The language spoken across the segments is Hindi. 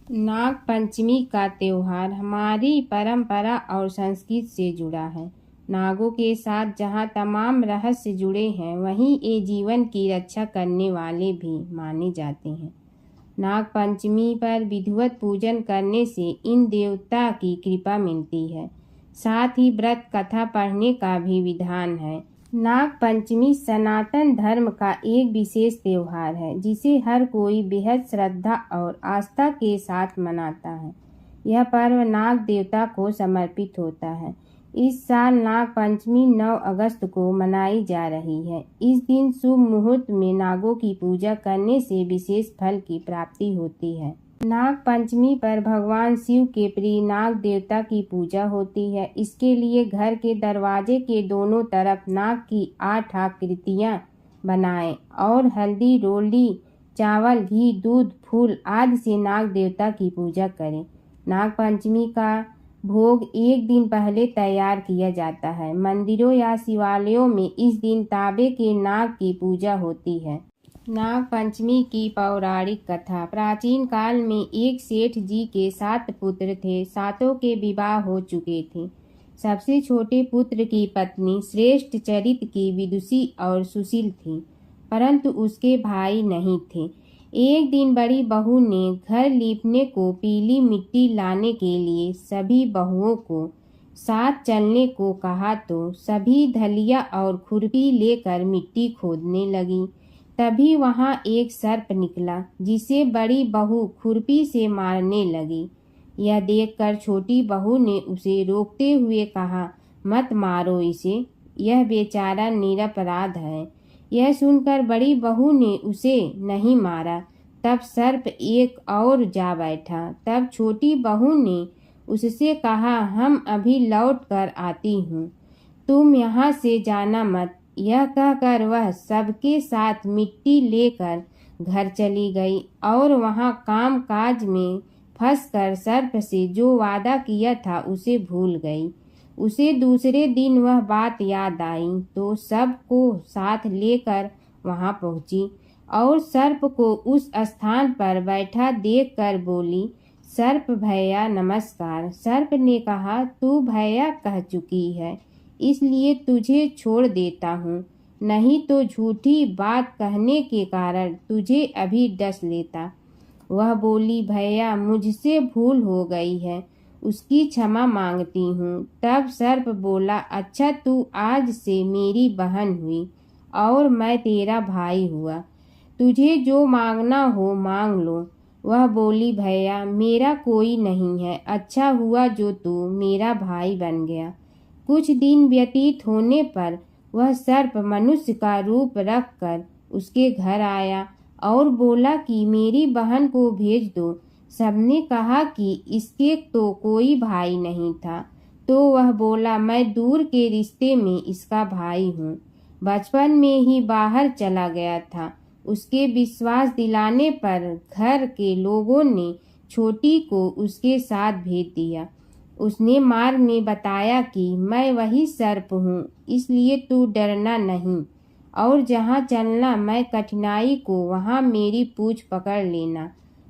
नाग पंचमी का त्योहार हमारी परंपरा और संस्कृति से जुड़ा है। नागों के साथ जहाँ तमाम रहस्य जुड़े हैं, वहीं ये जीवन की रक्षा करने वाले भी माने जाते हैं। नाग पंचमी पर विधिवत पूजन करने से इन देवता की कृपा मिलती है। साथ ही व्रत कथा पढ़ने का भी विधान है। नाग पंचमी सनातन धर्म का एक विशेष त्योहार है, जिसे हर कोई बेहद श्रद्धा और आस्था के साथ मनाता है। यह पर्व नाग देवता को समर्पित होता है। इस साल नाग पंचमी 9 अगस्त को मनाई जा रही है। इस दिन शुभ मुहूर्त में नागों की पूजा करने से विशेष फल की प्राप्ति होती है। नाग पंचमी पर भगवान शिव के प्रिय नाग देवता की पूजा होती है। इसके लिए घर के दरवाजे के दोनों तरफ नाग की 8 आकृतियाँ बनाएं और हल्दी, रोली, चावल, घी, दूध, फूल आदि से नाग देवता की पूजा करें। नाग पंचमी का भोग एक दिन पहले तैयार किया जाता है। मंदिरों या शिवालयों में इस दिन तांबे के नाग की पूजा होती है। नाग पंचमी की पौराणिक कथा। प्राचीन काल में एक सेठ जी के 7 पुत्र थे। सातों के विवाह हो चुके थे। सबसे छोटे पुत्र की पत्नी श्रेष्ठ चरित्र की विदुषी और सुशील थी, परंतु उसके भाई नहीं थे। एक दिन बड़ी बहू ने घर लीपने को पीली मिट्टी लाने के लिए सभी बहुओं को साथ चलने को कहा, तो सभी धलिया और खुरपी लेकर मिट्टी खोदने लगी। तभी वहां एक सर्प निकला, जिसे बड़ी बहू खुरपी से मारने लगी। यह देखकर छोटी बहू ने उसे रोकते हुए कहा, मत मारो इसे, यह बेचारा निरपराध है। यह सुनकर बड़ी बहू ने उसे नहीं मारा। तब सर्प एक और जा बैठा। तब छोटी बहू ने उससे कहा, हम अभी लौट कर आती हूँ, तुम यहाँ से जाना मत। यह कहकर वह सबके साथ मिट्टी लेकर घर चली गई और वहाँ काम काज में फंसकर सर्प से जो वादा किया था उसे भूल गई। उसे दूसरे दिन वह बात याद आई, तो सबको साथ लेकर वहाँ पहुँची और सर्प को उस स्थान पर बैठा देखकर बोली, सर्प भैया नमस्कार। सर्प ने कहा, तू भैया कह चुकी है, इसलिए तुझे छोड़ देता हूँ, नहीं तो झूठी बात कहने के कारण तुझे अभी डस लेता। वह बोली, भैया मुझसे भूल हो गई है, उसकी क्षमा मांगती हूँ। तब सर्प बोला, अच्छा तू आज से मेरी बहन हुई और मैं तेरा भाई हुआ, तुझे जो मांगना हो मांग लो। वह बोली, भैया मेरा कोई नहीं है, अच्छा हुआ जो तू मेरा भाई बन गया। कुछ दिन व्यतीत होने पर वह सर्प मनुष्य का रूप रखकर उसके घर आया और बोला कि मेरी बहन को भेज दो। सबने कहा कि इसके तो कोई भाई नहीं था, तो वह बोला, मैं दूर के रिश्ते में इसका भाई हूँ, बचपन में ही बाहर चला गया था। उसके विश्वास दिलाने पर घर के लोगों ने छोटी को उसके साथ भेज दिया। उसने मार्ग में बताया कि मैं वही सर्प हूँ, इसलिए तू डरना नहीं और जहाँ चलना मैं कठिनाई को वहाँ मेरी पूँछ पकड़ लेना।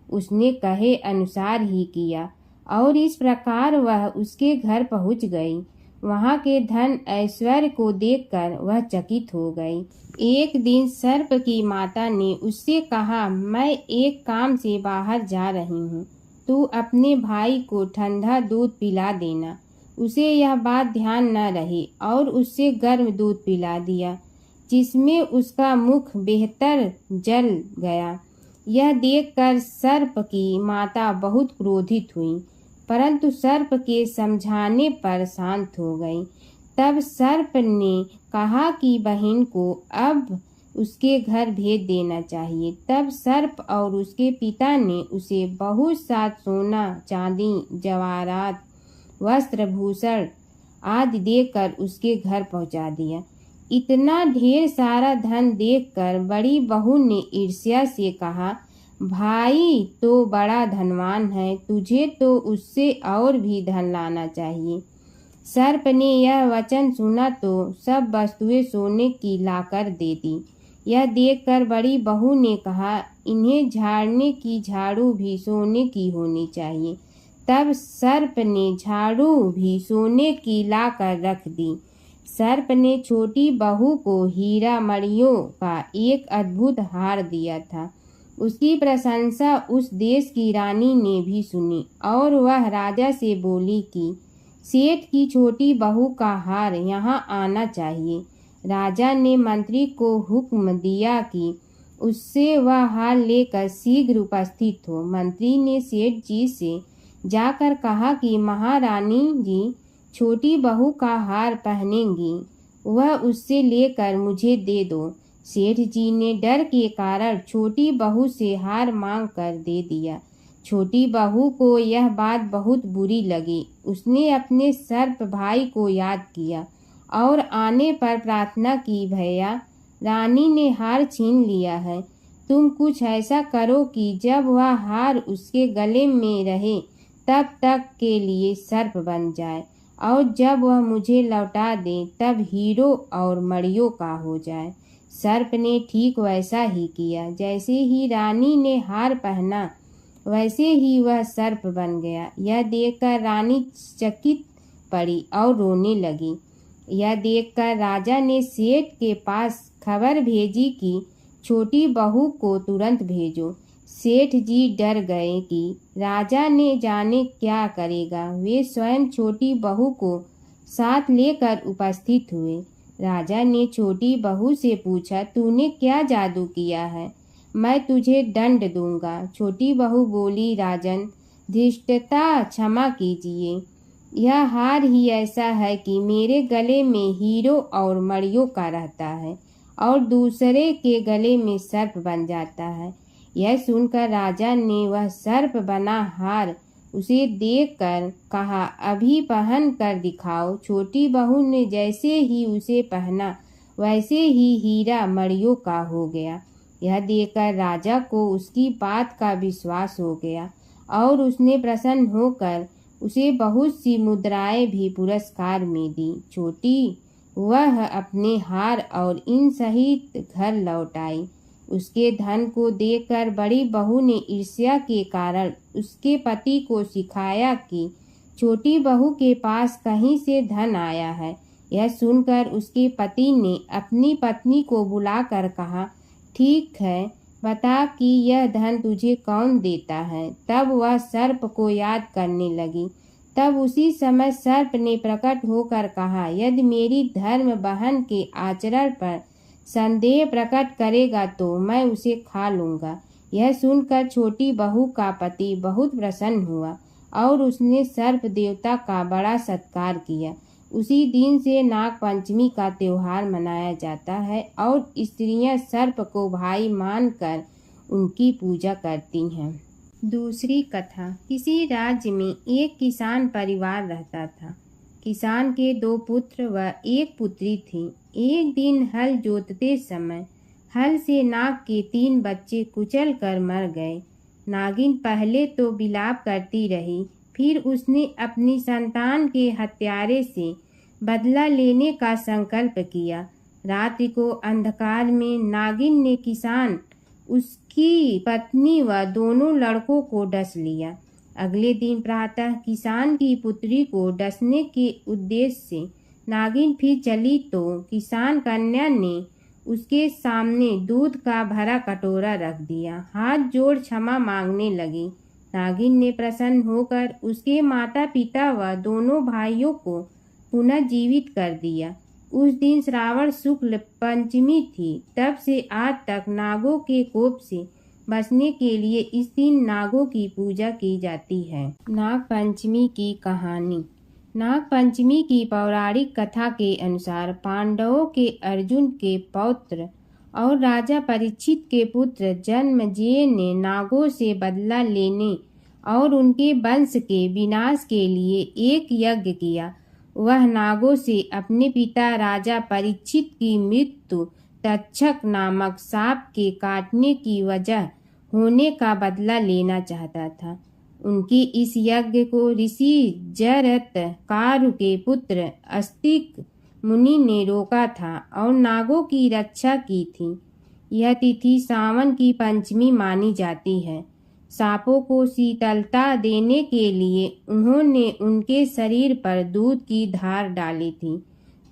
उसने कहे अनुसार ही किया और इस प्रकार वह उसके घर पहुँच गई। वहाँ के धन ऐश्वर्य को देखकर वह चकित हो गई। एक दिन सर्प की माता ने उससे कहा, मैं एक काम से बाहर जा रही हूँ, तू अपने भाई को ठंडा दूध पिला देना। उसे यह बात ध्यान न रही और उससे गर्म दूध पिला दिया, जिसमें उसका मुख बेहतर जल गया। यह देखकर सर्प की माता बहुत क्रोधित हुई, परंतु सर्प के समझाने पर शांत हो गई। तब सर्प ने कहा कि बहन को अब उसके घर भेज देना चाहिए। तब सर्प और उसके पिता ने उसे बहुत सा सोना, चांदी, जवाहरात, वस्त्र, भूषण आदि देकर उसके घर पहुंचा दिया। इतना ढेर सारा धन देखकर बड़ी बहू ने ईर्ष्या से कहा, भाई तो बड़ा धनवान है, तुझे तो उससे और भी धन लाना चाहिए। सर्प ने यह वचन सुना तो सब वस्तुएं सोने की लाकर दे दी। यह देखकर बड़ी बहू ने कहा, इन्हें झाड़ने की झाड़ू भी सोने की होनी चाहिए। तब सर्प ने झाड़ू भी सोने की लाकर रख दी। सर्प ने छोटी बहू को हीरा मणियों का एक अद्भुत हार दिया था। उसकी प्रशंसा उस देश की रानी ने भी सुनी और वह राजा से बोली कि सेठ की छोटी बहू का हार यहाँ आना चाहिए। राजा ने मंत्री को हुक्म दिया कि उससे वह हार लेकर शीघ्र उपस्थित हो। मंत्री ने सेठ जी से जाकर कहा कि महारानी जी छोटी बहू का हार पहनेंगी, वह उससे लेकर मुझे दे दो। सेठ जी ने डर के कारण छोटी बहू से हार मांग कर दे दिया। छोटी बहू को यह बात बहुत बुरी लगी। उसने अपने सर्प भाई को याद किया और आने पर प्रार्थना की, भैया रानी ने हार छीन लिया है, तुम कुछ ऐसा करो कि जब वह हार उसके गले में रहे तब तक के लिए सर्प बन जाए और जब वह मुझे लौटा दे तब हीरो और मणियों का हो जाए। सर्प ने ठीक वैसा ही किया। जैसे ही रानी ने हार पहना वैसे ही वह सर्प बन गया। यह देखकर रानी चकित पड़ी और रोने लगी। यह देखकर राजा ने सेठ के पास खबर भेजी कि छोटी बहू को तुरंत भेजो। सेठ जी डर गए कि राजा ने जाने क्या करेगा। वे स्वयं छोटी बहू को साथ लेकर उपस्थित हुए। राजा ने छोटी बहू से पूछा, तूने क्या जादू किया है, मैं तुझे दंड दूंगा। छोटी बहू बोली, राजन धृष्टता क्षमा कीजिए, यह हार ही ऐसा है कि मेरे गले में हीरो और मणियों का रहता है और दूसरे के गले में सर्प बन जाता है। यह सुनकर राजा ने वह सर्प बना हार उसे देखकर कहा, अभी पहन कर दिखाओ। छोटी बहू ने जैसे ही उसे पहना वैसे ही हीरा मणियों का हो गया। यह देखकर राजा को उसकी बात का विश्वास हो गया और उसने प्रसन्न होकर उसे बहुत सी मुद्राएं भी पुरस्कार में दी। छोटी वह अपने हार और इन सहित घर लौट आई। उसके धन को देखकर बड़ी बहू ने ईर्ष्या के कारण उसके पति को सिखाया कि छोटी बहू के पास कहीं से धन आया है। यह सुनकर उसके पति ने अपनी पत्नी को बुलाकर कहा, ठीक है, बता कि यह धन तुझे कौन देता है। तब वह सर्प को याद करने लगी। तब उसी समय सर्प ने प्रकट होकर कहा, यदि मेरी धर्म बहन के आचरण पर संदेह प्रकट करेगा तो मैं उसे खा लूँगा। यह सुनकर छोटी बहू का पति बहुत प्रसन्न हुआ और उसने सर्प देवता का बड़ा सत्कार किया। उसी दिन से नाग पंचमी का त्योहार मनाया जाता है और स्त्रियां सर्प को भाई मानकर उनकी पूजा करती हैं। दूसरी कथा। किसी राज्य में एक किसान परिवार रहता था। किसान के 2 पुत्र व 1 पुत्री थी। एक दिन हल जोतते समय हल से नाग के 3 बच्चे कुचल कर मर गए। नागिन पहले तो विलाप करती रही, फिर उसने अपनी संतान के हत्यारे से बदला लेने का संकल्प किया। रात्रि को अंधकार में नागिन ने किसान, उसकी पत्नी व दोनों लड़कों को डस लिया। अगले दिन प्रातः किसान की पुत्री को डसने के उद्देश्य से नागिन फिर चली तो किसान कन्या ने उसके सामने दूध का भरा कटोरा रख दिया। हाथ जोड़ क्षमा मांगने लगी। नागिन ने प्रसन्न होकर उसके माता पिता व दोनों भाइयों को पुनः जीवित कर दिया। उस दिन श्रावण शुक्ल पंचमी थी। तब से आज तक नागों के कोप से बचने के लिए इस दिन नागों की पूजा की जाती है। नाग पंचमी की कहानी। नाग पंचमी की पौराणिक कथा के अनुसार पांडवों के अर्जुन के पौत्र और राजा परीक्षित के पुत्र जन्मेजय ने नागों से बदला लेने और उनके वंश के विनाश के लिए एक यज्ञ किया। वह नागों से अपने पिता राजा परीक्षित की मृत्यु तक्षक नामक सांप के काटने की वजह होने का बदला लेना चाहता था। उनके इस यज्ञ को ऋषि जरत कारु के पुत्र अस्तिक मुनि ने रोका था और नागों की रक्षा की थी। यह तिथि सावन की पंचमी मानी जाती है। सांपों को शीतलता देने के लिए उन्होंने उनके शरीर पर दूध की धार डाली थी।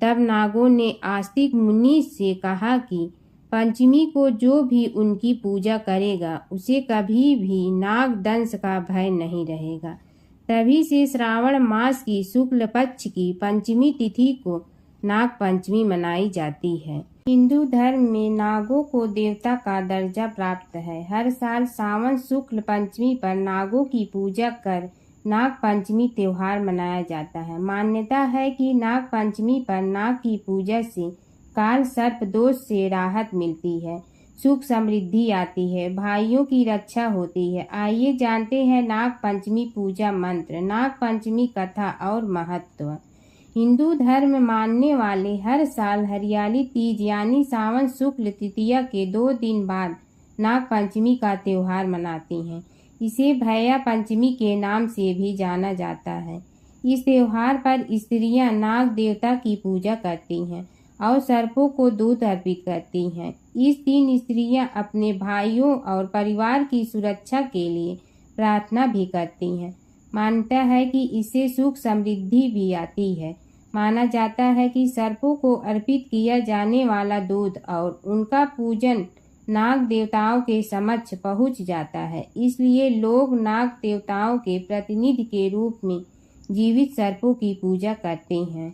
तब नागों ने आस्तिक मुनि से कहा कि पंचमी को जो भी उनकी पूजा करेगा उसे कभी भी नाग दंश का भय नहीं रहेगा। तभी से श्रावण मास की शुक्ल पक्ष की पंचमी तिथि को नाग पंचमी मनाई जाती है। हिंदू धर्म में नागों को देवता का दर्जा प्राप्त है। हर साल सावन शुक्ल पंचमी पर नागों की पूजा कर नाग पंचमी त्योहार मनाया जाता है। मान्यता है कि नाग पंचमी पर नाग की पूजा से काल सर्प दोष से राहत मिलती है, सुख समृद्धि आती है, भाइयों की रक्षा होती है। आइए जानते हैं नाग पंचमी पूजा मंत्र, नाग पंचमी कथा और महत्व। हिंदू धर्म मानने वाले हर साल हरियाली तीज यानी सावन शुक्ल तृतीया के 2 दिन बाद नाग पंचमी का त्योहार मनाती हैं। इसे भैया पंचमी के नाम से भी जाना जाता है। इस त्योहार पर स्त्रियां नाग देवता की पूजा करती हैं और सर्पों को दूध अर्पित करती हैं। इस दिन स्त्रियां अपने भाइयों और परिवार की सुरक्षा के लिए प्रार्थना भी करती हैं। मान्यता है कि इससे सुख समृद्धि भी आती है। माना जाता है कि सर्पों को अर्पित किया जाने वाला दूध और उनका पूजन नाग देवताओं के समक्ष पहुंच जाता है। इसलिए लोग नाग देवताओं के प्रतिनिधि के रूप में जीवित सर्पों की पूजा करते हैं।